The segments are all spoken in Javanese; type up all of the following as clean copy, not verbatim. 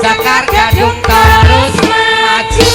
Sekar Gadung terus maju.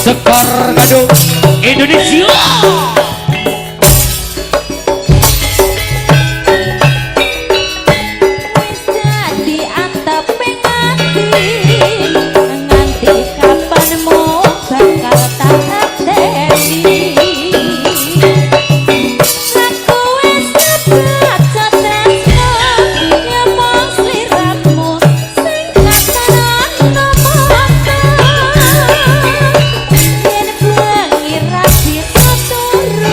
Sekar Gadung Indonesia. Turun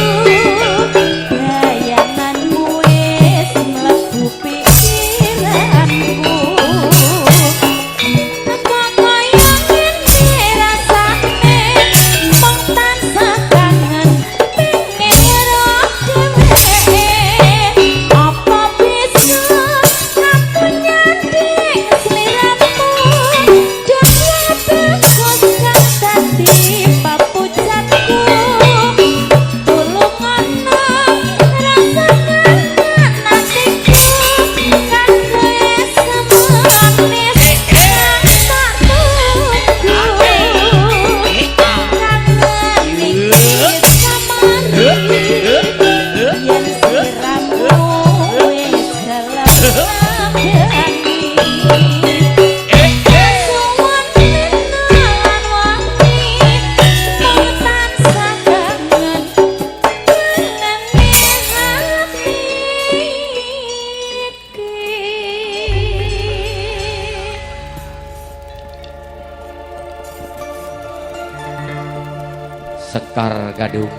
Sekar Gadung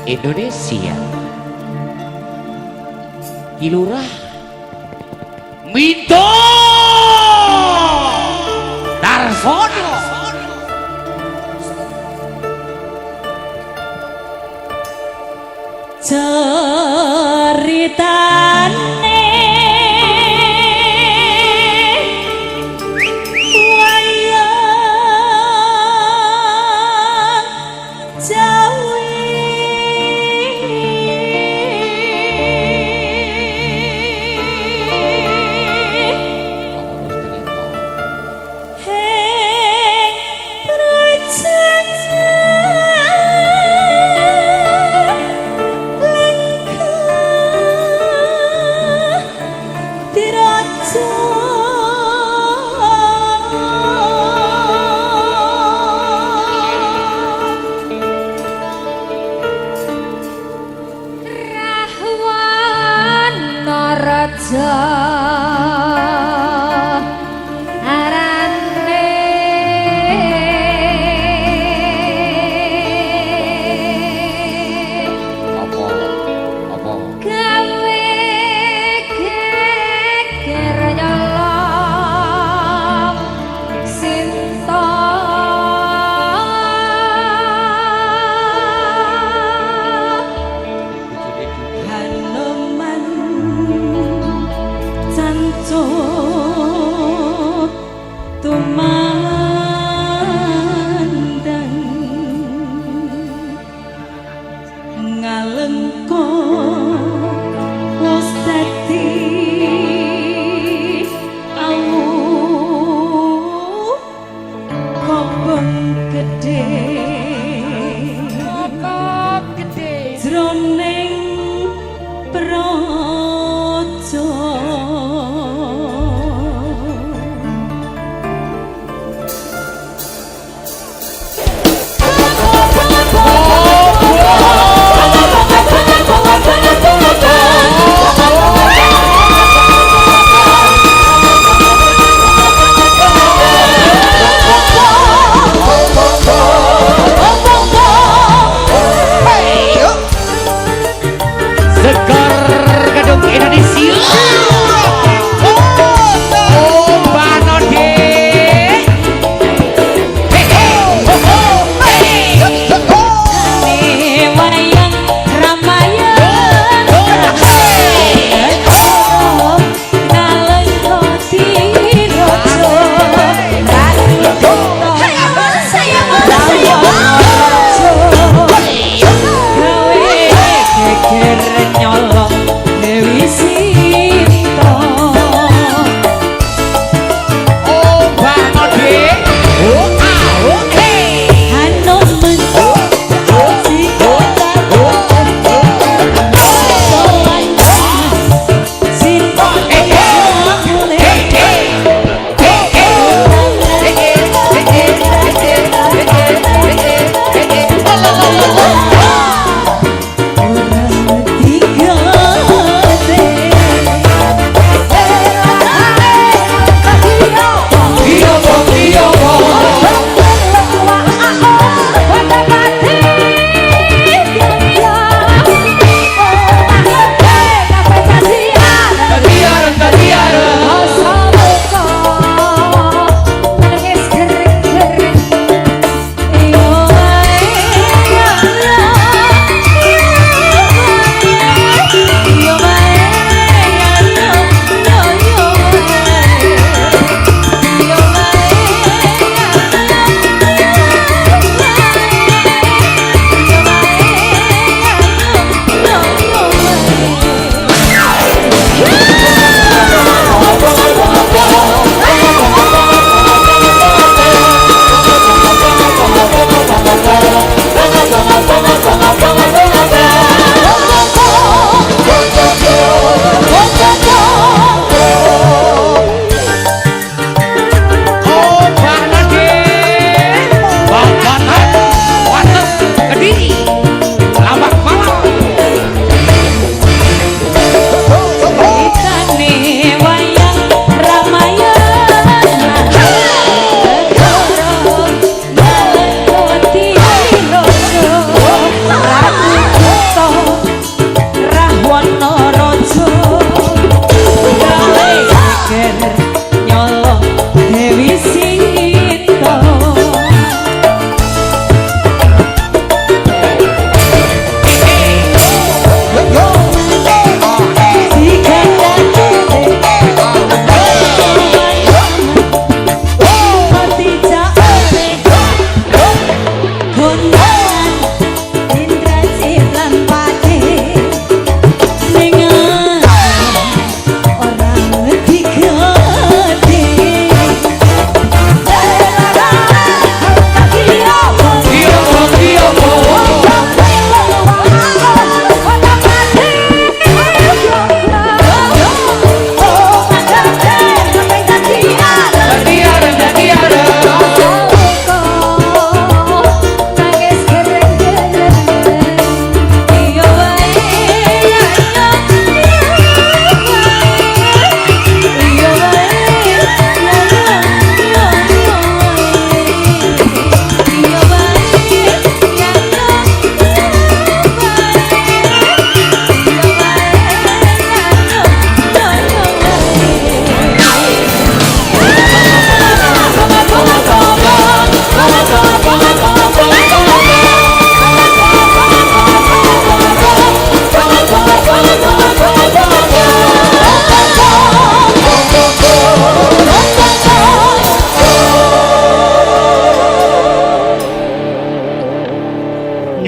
Indonesia Kilurah Minto Darsono ceritane wayang Jawi heng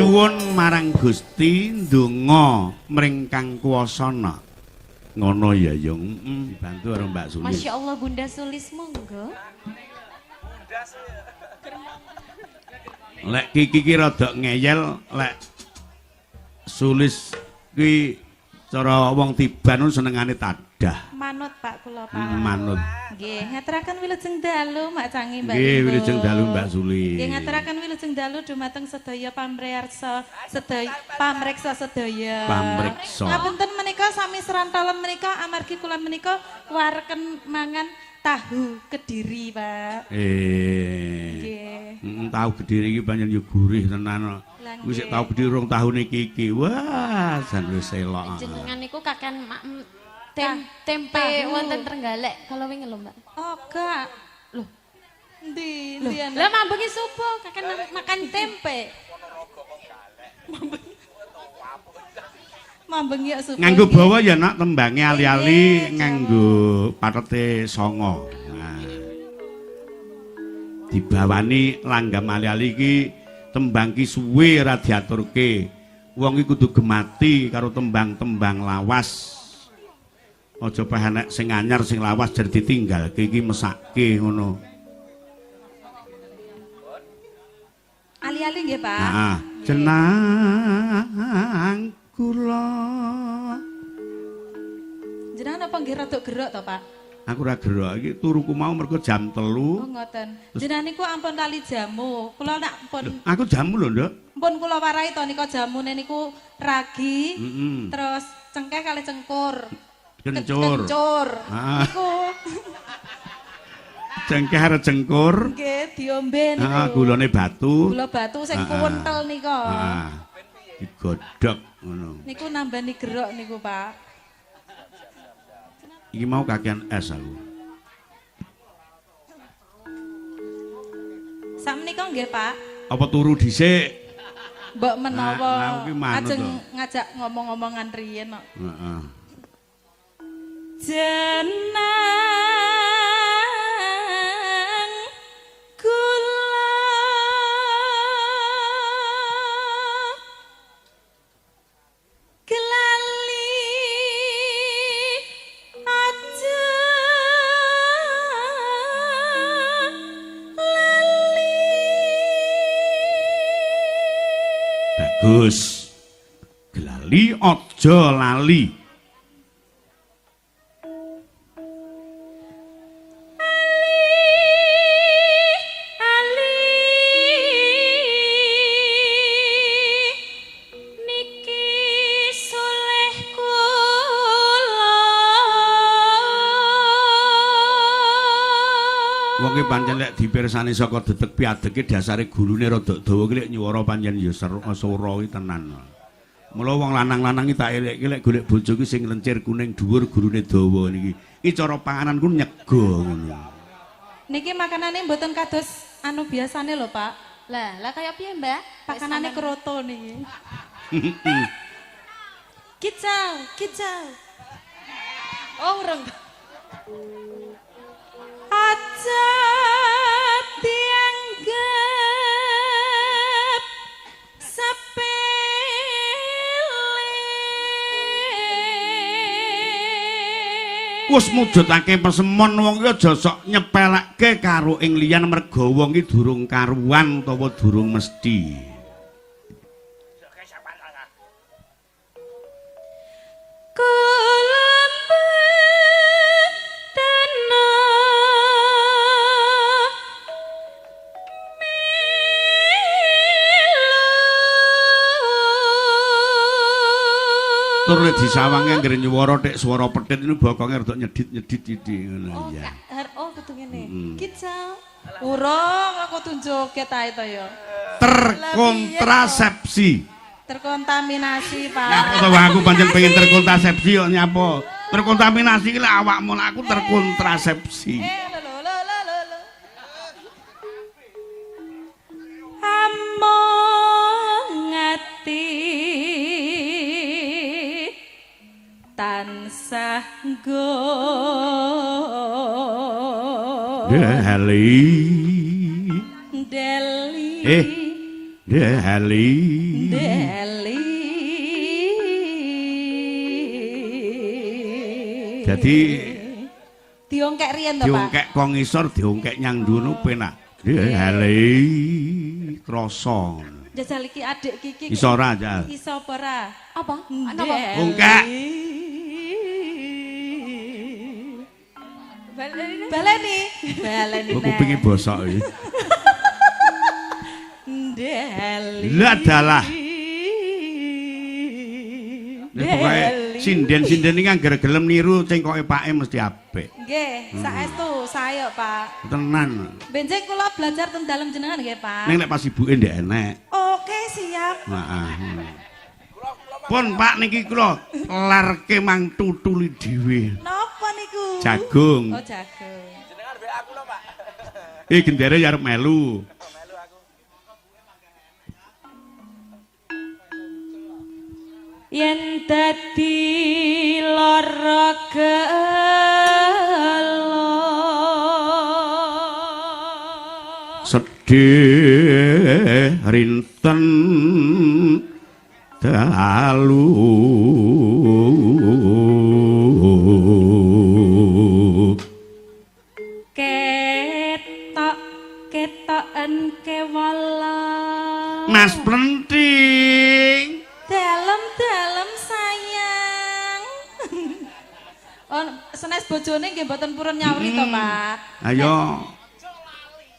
nyuwun marang Gusti ndonga mring Kang Kuwasana. Ngono ya, Yung. Dibantu karo Mbak Sulis. Masya Allah Bunda Sulis monggo. Lek Kiki rada ngeyel, lek Sulis kuwi cara wong Tiban senengane tadah. Manut Pak kula Pak. Manut. Nggih, ngaturaken wilujeng dalu Mak Cangi Mbak. Nggih, wilujeng dalu Mbak Sulis. Nggih, ngaturaken wilujeng dalu dumateng sedaya pamreksa sedaya. Pamreksa. Ngapunten menika sami serantalan menika amargi kula menika wareken mangan tahu Kediri, Pak. Nggih. Tahu Kediri iki pancen yo gurih tenan. Kuwi sik tahu Kediri rong tahun iki. Wah, jan wis elok. Jenengan niku kaken tempe wonten Trenggalek kalau wingi lho, Mbak. Oh, gak. Loh. Endi? Lah mambengi subuh kaken makan tempe. Mambengi ya subuh. Nganggo bawa ya nak tembange ali-ali nganggo patete songo. Nah. Dibawani langgam ali-ali iki tembang ki suwe ora diaturke. Wong iki kudu gemati karo tembang-tembang lawas. Aja pah enek sing anyar sing lawas jar ditinggalke iki mesake ngono. Ali-ali nggih, Pak. Heeh. Jenang kula. Jenengan apa nggih rada gerok to, Pak? Aku ora gerok iki turuku mau mergo jam 3. Oh, ngoten. Jenengan niku ampun lali jamu. Kula nak pun Aku jamu lho, Nduk. pun kula warai to nika jamune niku ragi, terus cengkeh kali cengkur. Kencur. Kencur. Ah. Niku Cengkeh arep cengkur. nggih diombe niku. Heeh, gulane batu. Gula batu sing kuwentel nika. Heeh. Digodhog ngono. Niku nambani gerok niku, Pak. Iki mau kakean es aku. Sakmenika nggih, Pak. Apa turu dhisik? Mbok Nah, menawa kuwi manut ajeng to. ngajak ngomong-ngomongan riyen kok. Heeh. Jenang kula kelali aja lali. Bagus. Gelali aja lali. Wong ki pancen lek dipirsani saka detek piadeke dasare gurune rada dawa ki lek nyuwara pancen ya swara ki tenan. Mula wong lanang-lanang ki tak elek-elek lek golek bojo ki sing lencir kuning dhuwur gurune dawa niki. Iki cara panganan ku nyega ngono. Niki makanane mboten kados anu biasane lho, Pak. Lah kaya piye, Mbak? Pakanane kroto niki. Kicau, kicau. Oh, urung. Aja dianggap sepele. Wis mujudake pesemon wong ki aja sok nyepelekke karo ing liyan merga wong ki durung karuan utawa durung mesti. Tur nek disawange anggere nyuwara tek swara petit niku bokonge rada nyedit-nyedit titik ngono ya. Oh, kudu ngene. Kicau. Urung aku tunjuke ta itu ya. Terkontrasepsi. Terkontaminasi, Pak. Nyapa to aku pancen pengen terkontrasepsi kok nyapa. Terkontaminasi ki lek awakmu aku terkontrasepsi. Among ati tansah go Deli. deli Deli. Jadi diongkek riyen to, Pak. diongkek kok ngisor, diongkek nyang dhuwur penak. Deli krasa. Jajal iki adik Kiki. Iso ora, Jal? Iso apa ora? Apa? Napa? Ongkek. Baleni. Baleni. Kok kupinge bosok iki. Deli. Lah dalah. Nek pokoke sinden-sinden iki anggere gelem niru cengkoke pake mesti apik. Nggih, saestu saya, Pak. Tenan. Benjing kula belajar teng dalem jenengan nggih, Pak. Ning nek pas ibuke ndek enek. Oke, siap. Heeh. Pun Pak niki kula larke mang tutuli dhewe. Napa niku? Jagung. Oh, jagung. Jenengan mbek aku lho, Pak. Gendere ya arep melu. Yen dadi lara gelo Sedih rinten dalu ketok-ketoken kewala Mas Plenting. Dalem-dalem sayang. Oh, senes bojone nggih mboten purun nyawri to, Pak. Ayo.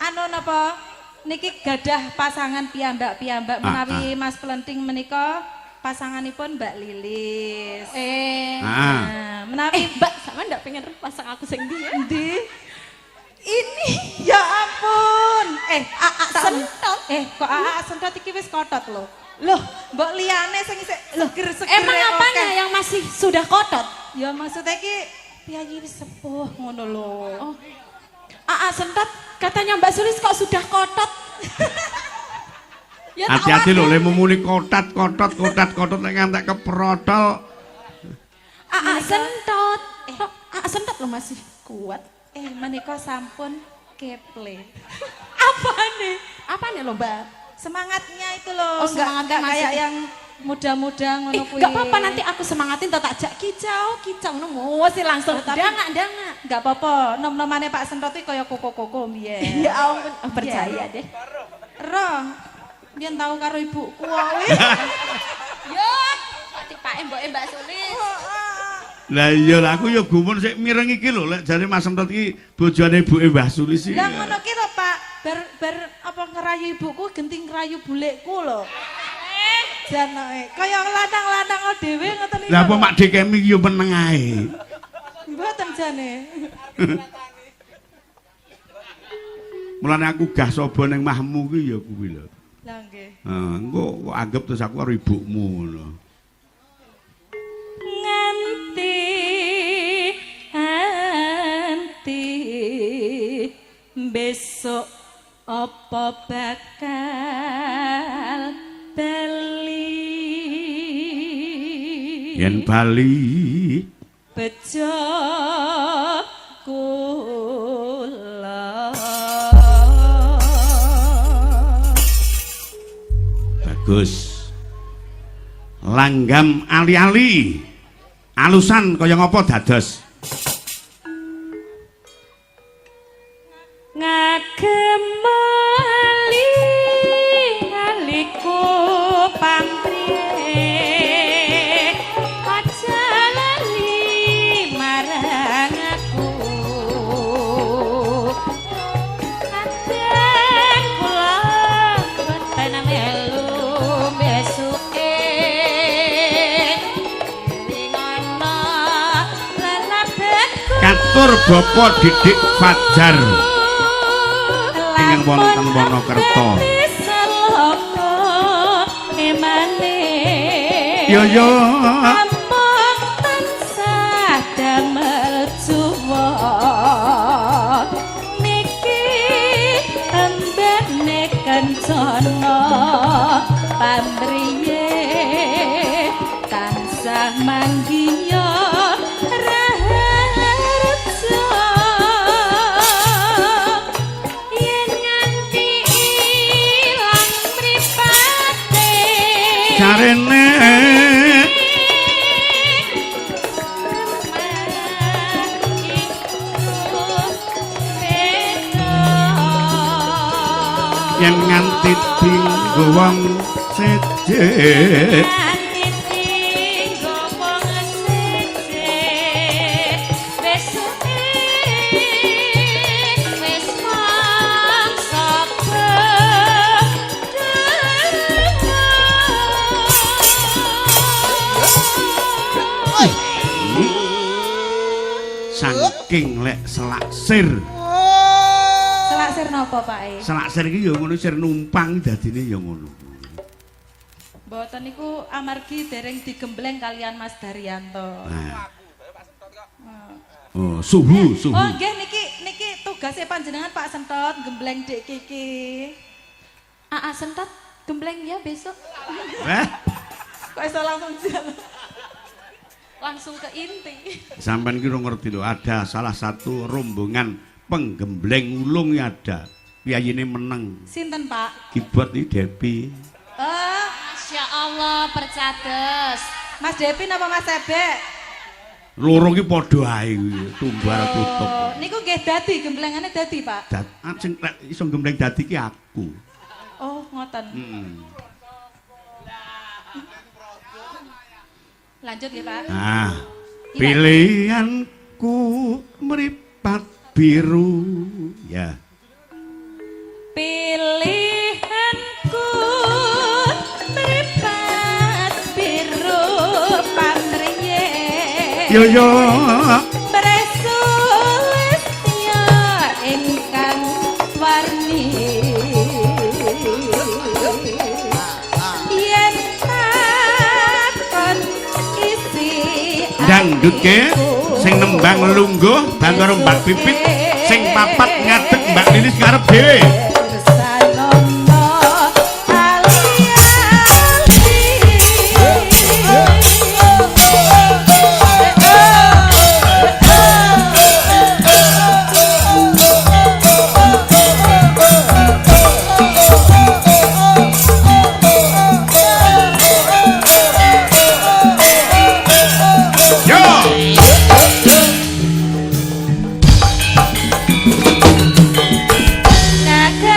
Anu napa? Niki gadah pasangan piyambak-piyambak menawi Mas Plenting menika pasanganipun Mbak Lilis. Nah, menawi Mbak, sama ndak pengen pasang aku sing ndi ya? Ndi? Ini ya ampun. Aa sentot. Kok aa sentot iki wis kotot lho. Loh, mbok liyane sing isih seger-seger. Emang apanya yang masih sudah kotot? Ya maksudnya iki piyayi wis sepuh ngono lho. Oh. Aa sentot katanya Mbak Sulis kok sudah kotot. Ya tak Hati-hati lho wadah. le mumuni kotat nek ngantek keprotol. Aa sentot. Aa sentot lo masih kuat. Menika sampun keple. Apa nih lo Mbak? Semangatnya itu loh. Oh, semangatnya enggak kayak masih- yang muda-muda ngono kuwi. Gak apa-apa nanti aku semangatin tak jak kicau nemu sih langsung Tapi- dangak. Enggak apa-apa. Nom-nomane Pak Sentot iki kaya koko-koko mbiyen. Ya ampun, percaya deh. Roh. Biyen tau karo ibuku wae. Yo, tipake mboke Mbak Sulis. Lah iya lah aku ya gumun sik mireng iki lho lek jare Mas Sentot iki bojone ibuke Mbah Sulis iki. Lah ngono ki lho Pak. Bar apa ngerayu ibuku genting ngerayu bulekku lho. Janoke kaya lanang-lanang dhewe ngoten iki. Lah apa Mak Dekemi yo meneng ae. Mboten jane. Mulane aku gah sapa ning mahmu ki ya kuwi lho. Lah nggih. Engko kok anggap terus aku karo ibumu ngono. Anti besok apa bakal bali Yen bali bejo kula bagus. Langgam ali-ali. Alusan kaya ngapa dados? ngagemali aliku pamrih aja lali marang aku kadang kula boten melu besuke ngono lelabeku Katur Bapak Didik Fajar ingkang wonten Wonokerto. Yo yo. Among tansah damel juwon niki embene kencana pamriye tansah manggiya raharja yen nganti ilang mripat jarene yen nganti dinggo wong seje saking lek selaksir. Selaksir napa, Pak E? Selaksir iki ya ngono sir numpang dadine ya ngono. Mboten niku amargi dereng digembleng kalian Mas Daryanto. Nah. Oh, suhu. Oh, nggih niki tugasnya panjenengan Pak Sentot gembleng Dik Kiki. Aa Sentot gembleng ya besok. Kok iso langsung jalan? Langsung ke inti. Sampeyan ki ngerti lho, ada salah satu rombongan penggembleng ulung ya ada. Piyayine meneng. Sinten, Pak? Keyboard iki Depi. Masya Allah, percados. Mas Depi napa Mas Ebek? Loro ki padha ae kuwi, tumbar tutup. Niku nggih dadi gemblengane dadi, Pak. Sing iso gembleng dadi ki aku. Oh, ngoten. Lanjut ya, Pak. Nah, pilihanku meripat biru ya. Pilihanku meripat biru pamriye. Yo Presulistya ingkang warni. Yen takon isi dangdutke sing nembang lungguh bantu Mbak Pipit, sing papat ngadeg Mbak Lilis ngarep dhewe. Naga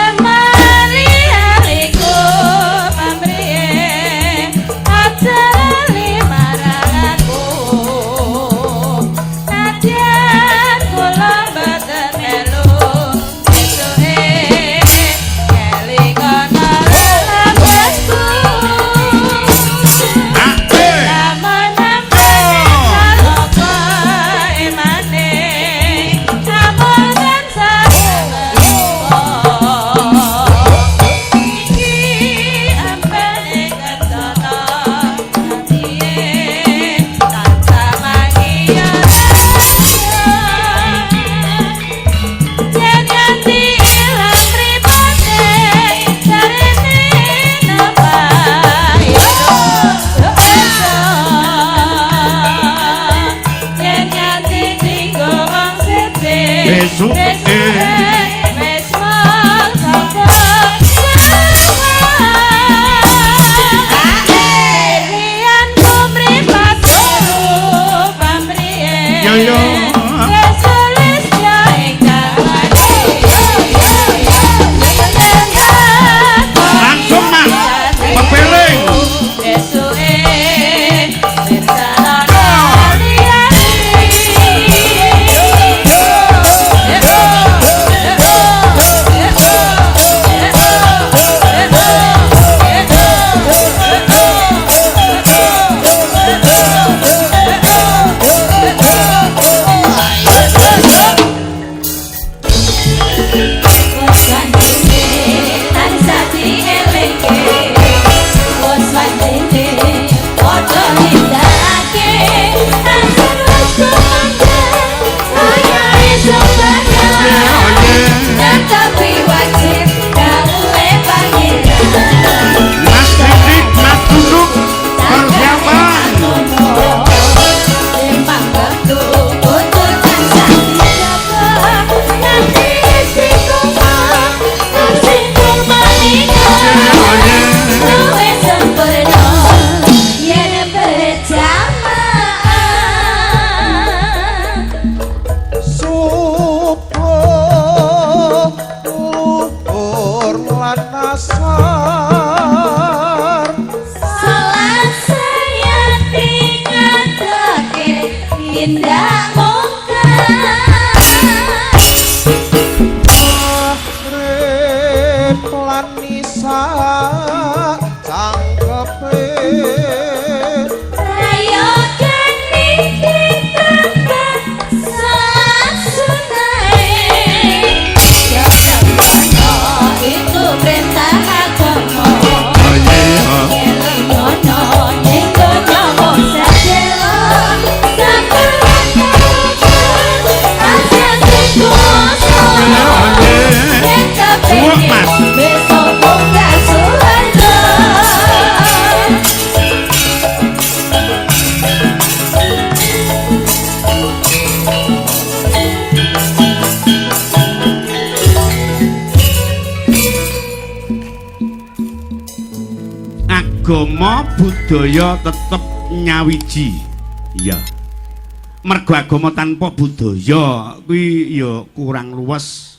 agama budaya tetep nyawiji. Iya. Mergo agama tanpa budaya kuwi ya kurang luwes.